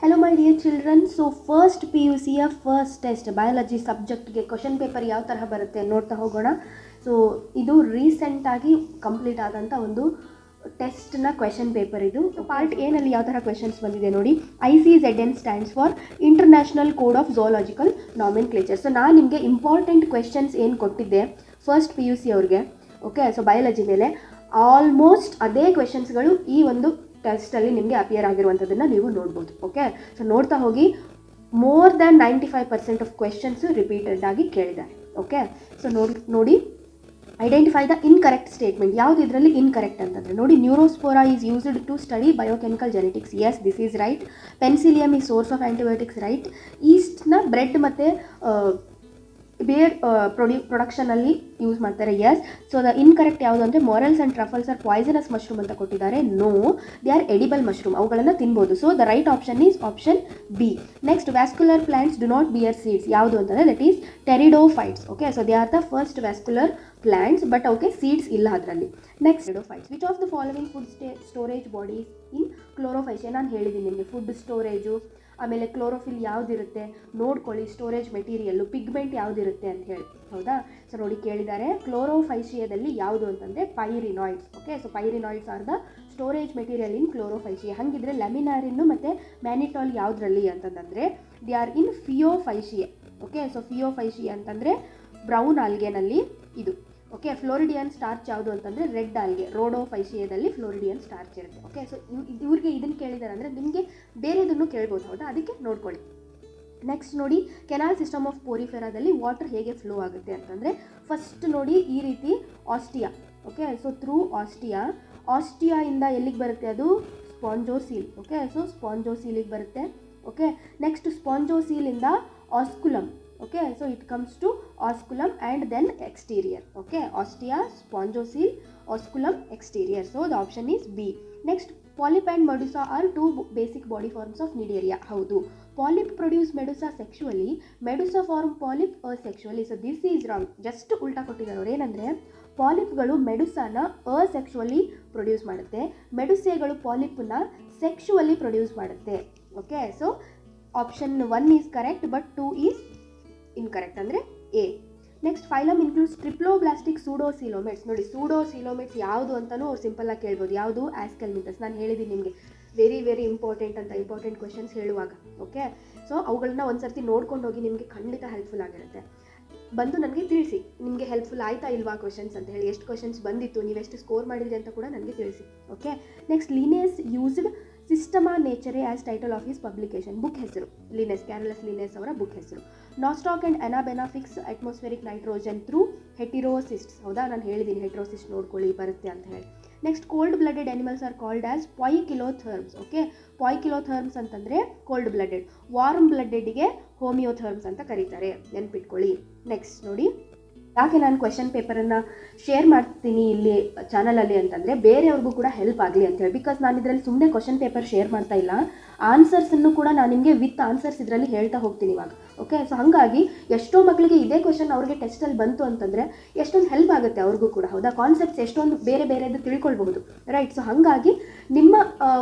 Hello my dear children. So first PUC first test biology ಸಬ್ಜೆಕ್ಟ್ಗೆ question paper ಯಾವ ತರಹ ಬರುತ್ತೆ ನೋಡ್ತಾ ಹೋಗೋಣ. ಸೊ ಇದು ರೀಸೆಂಟಾಗಿ ಕಂಪ್ಲೀಟ್ ಆದಂಥ ಒಂದು ಟೆಸ್ಟ್ನ ಕ್ವೆಶನ್ ಪೇಪರ್. ಇದು ಪಾರ್ಟ್ ಎನಲ್ಲಿ ಯಾವ ಥರ ಕ್ವೆಶನ್ಸ್ ಬಂದಿದೆ ನೋಡಿ. ICZN stands for international code of zoological nomenclature. So ನಾನು ನಿಮಗೆ ಇಂಪಾರ್ಟೆಂಟ್ ಕ್ವೆಶನ್ಸ್ ಏನು ಕೊಟ್ಟಿದ್ದೆ ಫಸ್ಟ್ PUC ಅವ್ರಿಗೆ, ಓಕೆ, ಸೊ ಬಯಾಲಜಿ ಮೇಲೆ ಆಲ್ಮೋಸ್ಟ್ ಅದೇ ಕ್ವೆಶನ್ಸ್ಗಳು ಈ ಒಂದು ಟೆಸ್ಟಲ್ಲಿ ನಿಮಗೆ ಅಪಿಯರ್ ಆಗಿರುವಂಥದ್ದನ್ನು ನೀವು ನೋಡ್ಬೋದು. ಓಕೆ, ಸೊ ನೋಡ್ತಾ ಹೋಗಿ. More than 95% of questions repeated ಆಗಿ ಕೇಳಿದ್ದಾರೆ. ಓಕೆ, ಸೊ ನೋಡಿ ಐಡೆಂಟಿಫೈ ದ ಇನ್ಕರೆಕ್ಟ್ ಸ್ಟೇಟ್ಮೆಂಟ್. ಯಾವುದು ಇದರಲ್ಲಿ ಇನ್ಕರೆಕ್ಟ್ ಅಂತಂದರೆ ನೋಡಿ, Neurospora is used to study biochemical genetics. Yes, this is right. Penicillium is source of antibiotics. Right. ಈಸ್ಟ್ನ ಬ್ರೆಡ್ ಮತ್ತು ಬೇರ್ ಪ್ರೊಡಕ್ಷನಲ್ಲಿ ಯೂಸ್ ಮಾಡ್ತಾರೆ. ಎಸ್. ಸೊ ದ ಇನ್ಕರೆಕ್ಟ್ ಯಾವುದು ಅಂದರೆ morels and truffles are poisonous mushroom ಅಂತ ಕೊಟ್ಟಿದ್ದಾರೆ. No, they are edible mushroom, ಅವುಗಳನ್ನು ತಿನ್ಬೋದು. So the right option is option B. Next, vascular plants do not bear seeds. ಯಾವುದು ಅಂತಂದರೆ that is pteridophytes. Okay, so they are the first vascular plants, but okay seeds ಇಲ್ಲ ಅದರಲ್ಲಿ. Next, pteridophytes. Which of the following food storage bodies in chlorophyceae. ನಾನು ಹೇಳಿದ್ದೀನಿ ನಿಮಗೆ food storage, ಆಮೇಲೆ chlorophyll ಯಾವುದಿರುತ್ತೆ ನೋಡ್ಕೊಳ್ಳಿ, ಸ್ಟೋರೇಜ್ ಮೆಟೀರಿಯಲ್ಲು, ಪಿಗ್ಮೆಂಟ್ ಯಾವುದಿರುತ್ತೆ ಅಂತ ಹೇಳಿ. ಹೌದಾ? ಸೊ ನೋಡಿ ಕೇಳಿದ್ದಾರೆ ಕ್ಲೋರೋಫೈಷಿಯಾದಲ್ಲಿ ಯಾವುದು ಅಂತಂದರೆ pyrenoids. Okay, so pyrenoids are the storage material in chlorophyceae. ಹಾಗಿದ್ರೆ ಲ್ಯಾಮಿನಾರಿನ್ನು ಮತ್ತು ಮ್ಯಾನಿಟಾಲ್ ಯಾವುದರಲ್ಲಿ ಅಂತಂದರೆ they are in phaeophyceae. Okay, so phaeophyceae ಅಂತಂದರೆ ಬ್ರೌನ್ ಆಲ್ಗೆನಲ್ಲಿ ಇದು. ಓಕೆ, ಫ್ಲೋರಿಡಿಯನ್ ಸ್ಟಾರ್ಚ್ ಯಾವುದು ಅಂತಂದರೆ ರೆಡ್ ಆಲ್ಗೆ, ರೋಡೋಫೈಷಿಯಾದಲ್ಲಿ ಫ್ಲೋರಿಡಿಯನ್ ಸ್ಟಾರ್ಚ್ ಇರುತ್ತೆ. ಓಕೆ, ಸೊ ಇವ್ರಿಗೆ ಇದನ್ನು ಕೇಳಿದ್ದಾರೆ ಅಂದರೆ ನಿಮಗೆ ಬೇರೆದನ್ನು ಕೇಳ್ಬೋದು. ಹೌದಾ? ಅದಕ್ಕೆ ನೋಡ್ಕೊಳ್ಳಿ. ನೆಕ್ಸ್ಟ್ ನೋಡಿ, ಕೆನಾಲ್ ಸಿಸ್ಟಮ್ ಆಫ್ ಪೋರಿಫೆರಾದಲ್ಲಿ ವಾಟರ್ ಹೇಗೆ ಫ್ಲೋ ಆಗುತ್ತೆ ಅಂತಂದರೆ ಫಸ್ಟ್ ನೋಡಿ ಈ ರೀತಿ ಆಸ್ಟಿಯಾ. ಓಕೆ, ಸೊ ಥ್ರೂ ಆಸ್ಟಿಯಾಯಿಂದ ಎಲ್ಲಿಗೆ ಬರುತ್ತೆ ಅದು ಸ್ಪಾಂಜೋಸೀಲ್. ಓಕೆ, ಸೊ ಸ್ಪಾಂಜೋಸೀಲಿಗೆ ಬರುತ್ತೆ. ಓಕೆ, ನೆಕ್ಸ್ಟ್ ಸ್ಪಾಂಜೋಸೀಲಿಂದ osculum. Okay, so it comes to osculum and then exterior. Okay, ostia, spongocele, osculum, exterior. So the option is B. Next, polyp and medusa are two basic body forms of Cnidaria. Howdu? Polyp produce medusa sexually, medusa form polyp asexually. So this is wrong. Just ulta ಕೊಟ್ಟಿದ್ದಾರೆ. ಏನಂದರೆ ಪಾಲಿಪ್ಗಳು ಮೆಡುಸಾನ asexually produce ಮಾಡುತ್ತೆ, ಮೆಡುಸೆಗಳು ಪಾಲಿಪ್ನ sexually produce ಮಾಡುತ್ತೆ. Okay, so option 1 is correct but 2 is incorrect ಅಂದರೆ A. Next, phylum includes triploblastic pseudocoelomates. ನೋಡಿ pseudocoelomates ಯಾವುದು ಅಂತಲೂ ಅವ್ರು ಸಿಂಪಲ್ಲಾಗಿ ಕೇಳ್ಬೋದು. ಯಾವುದು? ಆಸ್ಕೆಲ್ಮಿಂಥಸ್. ನಾನು ಹೇಳಿದ್ದೀನಿ ನಿಮಗೆ ವೆರಿ ವೆರಿ ಇಂಪಾರ್ಟೆಂಟ್ ಅಂತ, ಇಂಪಾರ್ಟೆಂಟ್ ಕ್ವೆಶನ್ಸ್ ಹೇಳುವಾಗ. ಓಕೆ, ಸೊ ಅವುಗಳನ್ನ ಒಂದು ಸರ್ತಿ ನೋಡ್ಕೊಂಡು ಹೋಗಿ, ನಿಮಗೆ ಖಂಡಿತ ಹೆಲ್ಪ್ಫುಲ್ ಆಗಿರುತ್ತೆ. ಬಂದು ನನಗೆ ತಿಳಿಸಿ ನಿಮಗೆ ಹೆಲ್ಪ್ಫುಲ್ ಆಯ್ತಾ ಇಲ್ವಾ ಕ್ವೆಶನ್ಸ್ ಅಂತ ಹೇಳಿ, ಎಷ್ಟು ಕ್ವೆಶನ್ಸ್ ಬಂದಿತ್ತು, ನೀವೆಷ್ಟು ಸ್ಕೋರ್ ಮಾಡಿದ್ರಿ ಅಂತ ಕೂಡ ನನಗೆ ತಿಳಿಸಿ. Okay, next, Linnaeus used Systema Naturae as title of his publication. Book ಹೆಸರು ಲಿನೇಸ್, ಕ್ಯಾರಲಸ್ ಲಿನೇಸ್ ಅವರ ಬುಕ್ ಹೆಸರು. Nostoc and Anabaena fix atmospheric nitrogen through heterocysts. ಹೌದಾ? ನಾನು ಹೇಳಿದ್ದೀನಿ ಹೆಟಿರೋಸಿಸ್ಟ್ ನೋಡ್ಕೊಳ್ಳಿ ಬರುತ್ತೆ ಅಂತ ಹೇಳಿ. Next, cold blooded animals are called as poikilotherms. Okay, poikilotherms ಅಂತಂದರೆ ಕೋಲ್ಡ್ ಬ್ಲಡೆಡ್, ವಾರ್ಮ್ ಬ್ಲಡೆಡ್ಗೆ ಹೋಮಿಯೋಥರ್ಮ್ಸ್ ಅಂತ ಕರೀತಾರೆ, ನೆನ್ಪಿಟ್ಕೊಳ್ಳಿ. ನೆಕ್ಸ್ಟ್ ನೋಡಿ, ಯಾಕೆ ನಾನು ಕ್ವೆಶನ್ ಪೇಪರನ್ನು ಶೇರ್ ಮಾಡ್ತೀನಿ ಇಲ್ಲಿ ಚಾನಲಲ್ಲಿ ಅಂತಂದರೆ ಬೇರೆಯವ್ರಿಗೂ ಕೂಡ ಹೆಲ್ಪ್ ಆಗಲಿ ಅಂತೇಳಿ. ಬಿಕಾಸ್ ನಾನು ಇದರಲ್ಲಿ ಸುಮ್ಮನೆ ಕ್ವೆಶನ್ ಪೇಪರ್ ಶೇರ್ ಮಾಡ್ತಾ ಇಲ್ಲ, ಆನ್ಸರ್ಸನ್ನು ಕೂಡ ನಾನು ನಿಮಗೆ ವಿತ್ ಆನ್ಸರ್ಸ್ ಇದರಲ್ಲಿ ಹೇಳ್ತಾ ಹೋಗ್ತೀನಿ ಇವಾಗ. ಓಕೆ, ಸೊ ಹಾಗಾಗಿ ಎಷ್ಟೋ ಮಕ್ಕಳಿಗೆ ಇದೇ ಕ್ವೆಶನ್ ಅವ್ರಿಗೆ ಟೆಸ್ಟಲ್ಲಿ ಬಂತು ಅಂತಂದರೆ ಎಷ್ಟೊಂದು ಹೆಲ್ಪ್ ಆಗುತ್ತೆ ಅವ್ರಿಗೂ ಕೂಡ. ಹೌದಾ? ಕಾನ್ಸೆಪ್ಟ್ಸ್ ಎಷ್ಟೊಂದು ಬೇರೆ ಬೇರೆದು ತಿಳ್ಕೊಳ್ಬಹುದು. ರೈಟ್. ಸೊ ಹಾಗಾಗಿ ನಿಮ್ಮ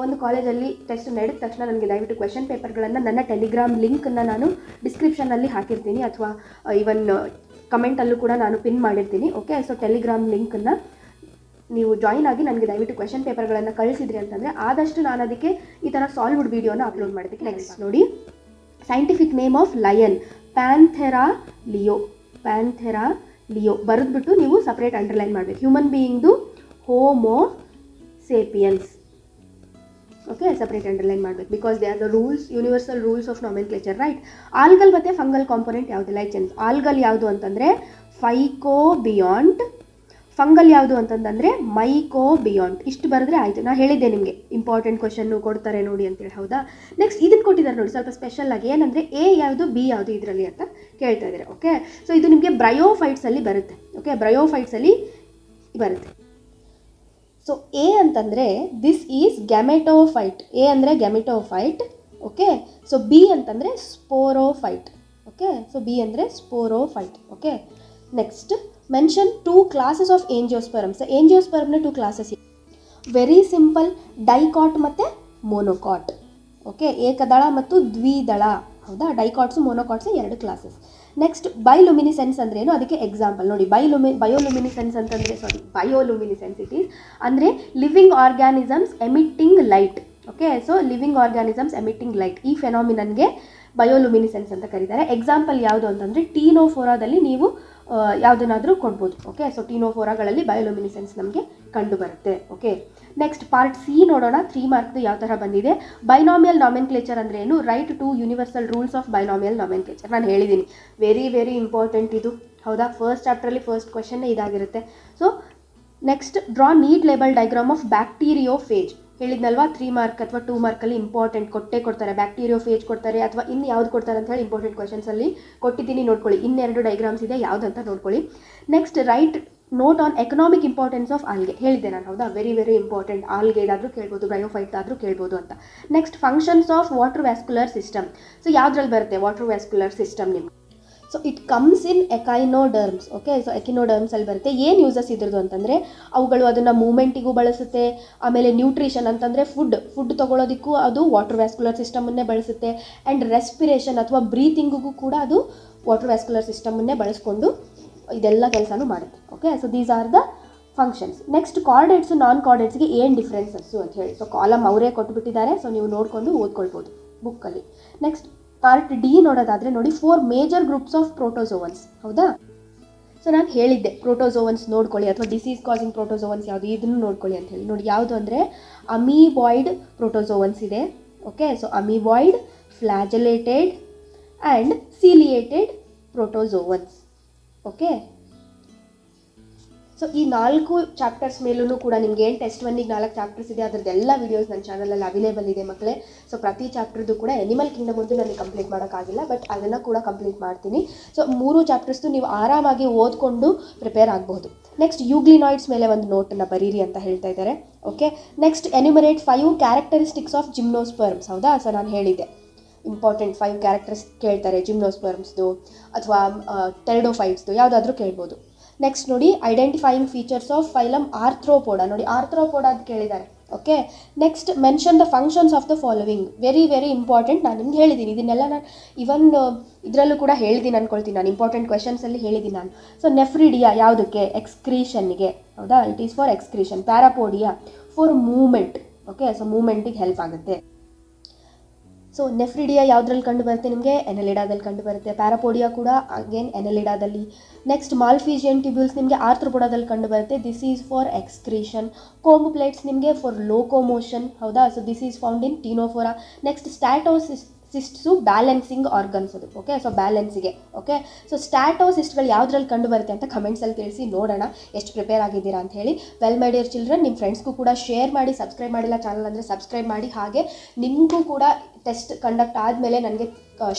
ಒಂದು ಕಾಲೇಜಲ್ಲಿ ಟೆಸ್ಟ್ ನಡೆದ ತಕ್ಷಣ ನನಗೆ ದಯವಿಟ್ಟು ಕ್ವೆಶನ್ ಪೇಪರ್ಗಳನ್ನು ನನ್ನ ಟೆಲಿಗ್ರಾಮ್ ಲಿಂಕನ್ನು ನಾನು ಡಿಸ್ಕ್ರಿಪ್ಷನಲ್ಲಿ ಹಾಕಿರ್ತೀನಿ, ಅಥವಾ ಈವನ್ ಕಮೆಂಟಲ್ಲೂ ಕೂಡ ನಾನು ಪಿನ್ ಮಾಡಿರ್ತೀನಿ. ಓಕೆ, ಸೊ ಟೆಲಿಗ್ರಾಮ್ ಲಿಂಕನ್ನು ನೀವು ಜಾಯಿನ್ ಆಗಿ ನನಗೆ ದಯವಿಟ್ಟು ಕ್ವೆಶನ್ ಪೇಪರ್ಗಳನ್ನು ಕಳಿಸಿದ್ರಿ ಅಂತಂದರೆ ಆದಷ್ಟು ನಾನು ಅದಕ್ಕೆ ಈ ಥರ ಸಾಲ್ವ್ಡ್ ವೀಡಿಯೋನ ಅಪ್ಲೋಡ್ ಮಾಡಿದ್ದಕ್ಕೆ. ನೆಕ್ಸ್ಟ್ ನೋಡಿ, scientific name of lion Panthera leo. Panthera leo ಬರೆದ್ಬಿಟ್ಟು ನೀವು ಸಪ್ರೇಟ್ ಅಂಡರ್ಲೈನ್ ಮಾಡಬೇಕು. ಹ್ಯೂಮನ್ ಬೀಯಿಂಗ್ದು Homo sapiens. Okay, separate underline ಮಾಡಬೇಕು because they are the rules, universal rules of nomenclature. Right. Algal ಮತ್ತು ಫಂಗಲ್ ಕಾಂಪೊನೆಂಟ್ ಯಾವುದು? Lichens. Algal ಯಾವುದು ಅಂತಂದರೆ ಫೈಕೋಬಿಯಾಂಟ್, fungal ಯಾವುದು ಅಂತಂದರೆ ಮೈಕೋಬಿಯಾಂಟ್. ಇಷ್ಟು ಬರೆದ್ರೆ ಆಯಿತು. ನಾನು ಹೇಳಿದ್ದೆ ನಿಮಗೆ ಇಂಪಾರ್ಟೆಂಟ್ ಕ್ವೆಶನ್ನು ಕೊಡ್ತಾರೆ ನೋಡಿ ಅಂತೇಳಿ. ಹೌದಾ? ನೆಕ್ಸ್ಟ್, ಇದನ್ನು ಕೊಟ್ಟಿದ್ದಾರೆ ನೋಡಿ ಸ್ವಲ್ಪ ಸ್ಪೆಷಲ್ ಆಗಿ. ಏನಂದರೆ ಎ ಯಾವುದು ಬಿ ಯಾವುದು ಇದರಲ್ಲಿ ಅಂತ ಕೇಳ್ತಾ ಇದ್ದಾರೆ. ಓಕೆ, ಸೊ ಇದು ನಿಮಗೆ ಬ್ರಯೋಫೈಟ್ಸಲ್ಲಿ ಬರುತ್ತೆ. ಓಕೆ, ಬ್ರಯೋಫೈಟ್ಸಲ್ಲಿ ಬರುತ್ತೆ. ಸೊ ಎ ಅಂತಂದರೆ ದಿಸ್ ಈಸ್ ಗ್ಯಾಮೆಟೋಫೈಟ್. ಎ ಅಂದರೆ ಗ್ಯಾಮೆಟೋಫೈಟ್. ಓಕೆ, ಸೊ ಬಿ ಅಂತಂದರೆ ಸ್ಪೋರೋಫೈಟ್. ಓಕೆ, ಸೊ ಬಿ ಅಂದರೆ sporophyte. Okay, next, mention 2 classes of angiosperms. ಏಂಜಿಯೋಸ್ಪರ್ಮ್ನ 2 ಕ್ಲಾಸಸ್. ವೆರಿ ಸಿಂಪಲ್, ಡೈಕಾಟ್ ಮತ್ತು ಮೋನೋಕಾಟ್. ಓಕೆ, ಏಕದಳ ಮತ್ತು ದ್ವಿದಳ, ಹೌದಾ. Dicots monocots 2 classes. Next bioluminescence ಅಂದ್ರೇನು, ಅದಕ್ಕೆ ಎಕ್ಸಾಂಪಲ್ ನೋಡಿ. ಬಯೋಲುಮಿನಿಸೆನ್ಸ್ ಅಂತಂದರೆ ಬಯೋಲುಮಿನಿಸೆನ್ಸ್ ಇಟ್ ಈಸ್ ಅಂದರೆ living organisms emitting light. Okay, so living organisms emitting light, ಈ ಫೆನಾಮಿನನ್ಗೆ ಬಯೋಲುಮಿನಿಸೆನ್ಸ್ ಅಂತ ಕರೀತಾರೆ. ಎಕ್ಸಾಂಪಲ್ ಯಾವುದು ಅಂತಂದರೆ ಟೀನೋಫೋರಾದಲ್ಲಿ ನೀವು ಯಾವುದನ್ನಾದರೂ ಕೊಡ್ಬೋದು. ಓಕೆ, ಸೊ ಟೀನೋಫೋರಾಗಳಲ್ಲಿ ಬಯೋಲುಮಿನಿಸೆನ್ಸ್ ನಮಗೆ ಕಂಡು ಬರುತ್ತೆ. ಓಕೆ, ನೆಕ್ಸ್ಟ್ ಪಾರ್ಟ್ ಸಿ ನೋಡೋಣ. 3 ಮಾರ್ಕ್ದು ಯಾವ ಥರ ಬಂದಿದೆ. ಬೈನಾಮಿಯಲ್ ನಾಮೆನ್ಕ್ಲೇಚರ್ ಅಂದರೆ ಏನು, write two universal rules of binomial nomenclature. ನಾನು ಹೇಳಿದ್ದೀನಿ, ವೆರಿ ವೆರಿ ಇಂಪಾರ್ಟೆಂಟ್ ಇದು, ಹೌದಾ. ಫಸ್ಟ್ ಚಾಪ್ಟ್ರಲ್ಲಿ ಫಸ್ಟ್ ಕ್ವೆಶನ್ನೇ ಇದಾಗಿರುತ್ತೆ. So next draw neat label diagram of bacteriophage. ಹೇಳಿದ್ನಲ್ವಾ 3 ಮಾರ್ಕ್ ಅಥವಾ 2 ಮಾರ್ಕಲ್ಲಿ ಇಂಪಾರ್ಟೆಂಟ್ ಕೊಡ್ತಾರೆ. ಬ್ಯಾಕ್ಟೀರಿಯೋಫೇಜ್ ಕೊಡ್ತಾರೆ ಅಥವಾ ಇನ್ನು ಯಾವ್ದು ಕೊಡ್ತಾರೆ ಅಂತ ಹೇಳಿ ಇಂಪಾರ್ಟೆಂಟ್ ಕ್ವೆಶನ್ಸಲ್ಲಿ ಕೊಟ್ಟಿದ್ದೀನಿ, ನೋಡ್ಕೊಳ್ಳಿ. ಇನ್ನೆರಡು ಡೈಗ್ರಾಮ್ಸ್ ಇದೆ, ಯಾವುದಂತ ನೋಡ್ಕೊಳ್ಳಿ. Next right note on economic importance of algae. ಹೇಳಿದ್ದೆ ನಾನು, ಹೌದಾ. ವೆರಿ ವೆರಿ ಇಂಪಾರ್ಟೆಂಟ್, ಆಲ್ಗೆದಾದರೂ ಕೇಳ್ಬೋದು, ಬ್ರಯೋಫೈಟ್ ಆದರೂ ಕೇಳ್ಬೋದು ಅಂತ. Next functions of water vascular system. So ಯಾವುದ್ರಲ್ಲಿ ಬರುತ್ತೆ ವಾಟರ್ ವ್ಯಾಸ್ಕ್ಯುಲರ್ ಸಿಸ್ಟಮ್ ನಿಮ್ಗೆ. So it comes in echinoderms. Okay, so ಎಕಿನೋಡರ್ಮ್ಸಲ್ಲಿ ಬರುತ್ತೆ. ಏನು ಯೂಸಸ್ ಇದ್ರದ್ದು ಅಂತಂದರೆ ಅವುಗಳು ಅದನ್ನು ಮೂಮೆಂಟಿಗೂ ಬಳಸುತ್ತೆ. ಆಮೇಲೆ ನ್ಯೂಟ್ರಿಷನ್ ಅಂತಂದರೆ ಫುಡ್ ತೊಗೊಳೋದಕ್ಕೂ ಅದು ವಾಟರ್ ವ್ಯಾಸ್ಕ್ಯುಲರ್ ಸಿಸ್ಟಮನ್ನೇ ಬಳಸುತ್ತೆ. ಆ್ಯಂಡ್ ರೆಸ್ಪಿರೇಷನ್ ಅಥವಾ ಬ್ರೀತಿಂಗಿಗೂ ಕೂಡ ಅದು ವಾಟರ್ ವ್ಯಾಸ್ಕ್ಯುಲರ್ ಸಿಸ್ಟಮನ್ನೇ ಬಳಸ್ಕೊಂಡು ಇದೆಲ್ಲ ಕೆಲಸನೂ ಮಾಡುತ್ತೆ. Okay, so these are the functions. Next chordates non ಕಾರ್ಡೇಟ್ಸ್ಗೆ ಏನು ಡಿಫ್ರೆನ್ಸಸ್ಸು ಅಂತ ಹೇಳಿ. ಸೊ ಕಾಲಮ್ ಅವರೇ ಕೊಟ್ಬಿಟ್ಟಿದ್ದಾರೆ, ಸೊ ನೀವು ನೋಡಿಕೊಂಡು ಓದ್ಕೊಳ್ಬೋದು ಬುಕ್ಕಲ್ಲಿ. ನೆಕ್ಸ್ಟ್ ಪಾರ್ಟ್ ಡಿ ನೋಡೋದಾದರೆ ನೋಡಿ, 4 ಮೇಜರ್ ಗ್ರೂಪ್ಸ್ ಆಫ್ ಪ್ರೋಟೋಸೋವನ್ಸ್, ಹೌದಾ. ಸೊ ನಾನು ಹೇಳಿದ್ದೆ ಪ್ರೋಟೋಸೋವನ್ಸ್ ನೋಡ್ಕೊಳ್ಳಿ, ಅಥವಾ ಡಿಸೀಸ್ ಕಾಸಿಂಗ್ ಪ್ರೋಟೋಸೋವನ್ಸ್ ಯಾವುದು ಇದನ್ನು ನೋಡ್ಕೊಳ್ಳಿ ಅಂತ ಹೇಳಿ. ನೋಡಿ ಯಾವುದು ಅಂದರೆ ಅಮೀಬಾಯ್ಡ್ ಪ್ರೋಟೋಸೋವನ್ಸ್ ಇದೆ. Okay, so amoeboid, flagellated and ciliated protozoans. Okay, so ಈ 4 ಚಾಪ್ಟರ್ಸ್ ಮೇಲೂ ಕೂಡ ನಿಮಗೆ ಏನು ಟೆಸ್ಟ್ 1ಗೆ 4 ಚಾಪ್ಟರ್ಸ್ ಇದೆ, ಅದರದ್ದೆಲ್ಲ ವೀಡಿಯೋಸ್ ನನ್ನ ಚಾನಲಲ್ಲಿ ಅವೈಲೇಬಲ್ ಇದೆ ಮಕ್ಕಳೇ. ಸೊ ಪ್ರತಿ ಚಾಪ್ಟರ್ದು ಕೂಡ ಎನಿಮಲ್ ಕಿಂಗ್ಡಮ್ ಒಂದು ನನಗೆ ಕಂಪ್ಲೀಟ್ ಮಾಡೋಕ್ಕಾಗಿಲ್ಲ, ಬಟ್ ಅದನ್ನು ಕೂಡ ಕಂಪ್ಲೀಟ್ ಮಾಡ್ತೀನಿ. ಸೊ 3 ಚಾಪ್ಟರ್ಸ್ದು ನೀವು ಆರಾಮಾಗಿ ಓದ್ಕೊಂಡು ಪ್ರಿಪೇರ್ ಆಗಬಹುದು. ನೆಕ್ಸ್ಟ್ ಯೂಗ್ಲಿನಾಯ್ಡ್ಸ್ ಮೇಲೆ ಒಂದು ನೋಟನ್ನು ಬರೀರಿ ಅಂತ ಹೇಳ್ತಾ ಇದ್ದಾರೆ. Okay, next enumerate 5 characteristics of gymnosperms, ಹೌದಾ. ಸೊ ನಾನು ಹೇಳಿದ್ದೆ ಇಂಪಾರ್ಟೆಂಟ್ 5 ಕ್ಯಾರೆಕ್ಟರ್ಸ್ ಕೇಳ್ತಾರೆ ಜಿಮ್ನೋಸ್ಪರ್ಮ್ಸ್ದು ಅಥವಾ ಟೆರಿಡೋಫೈಟ್ಸ್ದು, ಯಾವುದಾದ್ರೂ ಕೇಳ್ಬೋದು. ನೆಕ್ಸ್ಟ್ ನೋಡಿ, identifying features of phylum Arthropoda. ನೋಡಿ ಆರ್ಥ್ರೋಪೋಡಾ ಅಂತ ಕೇಳಿದ್ದಾರೆ. Okay, next mention the functions of the following. Very very important, ನಾನು ನಿಮ್ಗೆ ಹೇಳಿದ್ದೀನಿ ಇದನ್ನೆಲ್ಲ. ನಾನು ಇವನ್ ಇದರಲ್ಲೂ ಕೂಡ ಹೇಳಿದ್ದೀನಿ ಅನ್ಕೊಳ್ತೀನಿ, ನಾನು ಇಂಪಾರ್ಟೆಂಟ್ ಕ್ವೆಶನ್ಸಲ್ಲಿ ಹೇಳಿದ್ದೀನಿ ನಾನು. ಸೊ ನೆಫ್ರಿಡಿಯಾ ಯಾವುದಕ್ಕೆ, ಎಕ್ಸ್ಕ್ರೀಷನ್ಗೆ, ಹೌದಾ. It is for excretion. Parapodia for movement. Okay, so ಮೂಮೆಂಟಿಗೆ ಹೆಲ್ಪ್ ಆಗುತ್ತೆ. ಸೊ ನೆಫ್ರಿಡಿಯಾ ಯಾವುದ್ರಲ್ಲಿ ಕಂಡು ಬರುತ್ತೆ ನಿಮಗೆ, ಎನಲಿಡಾದಲ್ಲಿ ಕಂಡು ಬರುತ್ತೆ. ಪ್ಯಾರಾಪೋಡಿಯಾ ಕೂಡ ಅಗೇನ್ ಎನಲಿಡಾದಲ್ಲಿ. ನೆಕ್ಸ್ಟ್ ಮಾಲ್ಫಿಜಿಯನ್ ಟ್ಯೂಬ್ಯೂಲ್ಸ್ ನಿಮಗೆ ಆರ್ಥ್ರೋಪೋಡಾದಲ್ಲಿ ಕಂಡು ಬರುತ್ತೆ. This is for excretion. Comb plates ನಿಮಗೆ ಫಾರ್ ಲೋಕೋಮೋಷನ್, ಹೌದಾ. So this is found in ctenophora. Next statocysts balancing organs ಅದು. ಓಕೆ, ಸೊ ಬ್ಯಾಲೆನ್ಸಿಗೆ. ಓಕೆ, ಸೊ ಸ್ಟ್ಯಾಟೋಸಿಸ್ಟ್ಗಳು ಯಾವುದ್ರಲ್ಲಿ ಕಂಡು ಬರುತ್ತೆ ಅಂತ ಕಮೆಂಟ್ಸಲ್ಲಿ ತಿಳಿಸಿ, ನೋಡೋಣ ಎಷ್ಟು ಪ್ರಿಪೇರ್ ಆಗಿದ್ದೀರಾ ಅಂತ ಹೇಳಿ. ವೆಲ್ ಮೈ ಡಿಯರ್ ಚಿಲ್ಡ್ರನ್, ನಿಮ್ಮ ಫ್ರೆಂಡ್ಸ್ಗೂ ಕೂಡ ಶೇರ್ ಮಾಡಿ. ಸಬ್ಸ್ಕ್ರೈಬ್ ಮಾಡಿಲ್ಲ ಚಾನಲ್ ಅಂದರೆ ಸಬ್ಸ್ಕ್ರೈಬ್ ಮಾಡಿ. ಹಾಗೆ ನಿಮಗೂ ಕೂಡ ಟೆಸ್ಟ್ ಕಂಡಕ್ಟ್ ಆದಮೇಲೆ ನನಗೆ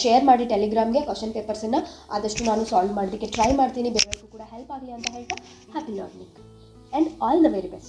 ಶೇರ್ ಮಾಡಿ ಟೆಲಿಗ್ರಾಮ್ಗೆ. ಕ್ವಶನ್ ಪೇಪರ್ಸನ್ನು ಆದಷ್ಟು ನಾನು ಸಾಲ್ವ್ ಮಾಡಲಿಕ್ಕೆ ಟ್ರೈ ಮಾಡ್ತೀನಿ. ಬೇರೆಯವ್ರಿಗೂ ಕೂಡ ಹೆಲ್ಪ್ ಆಗಲಿ ಅಂತ ಹೇಳ್ತಾ happy learning and all the very best.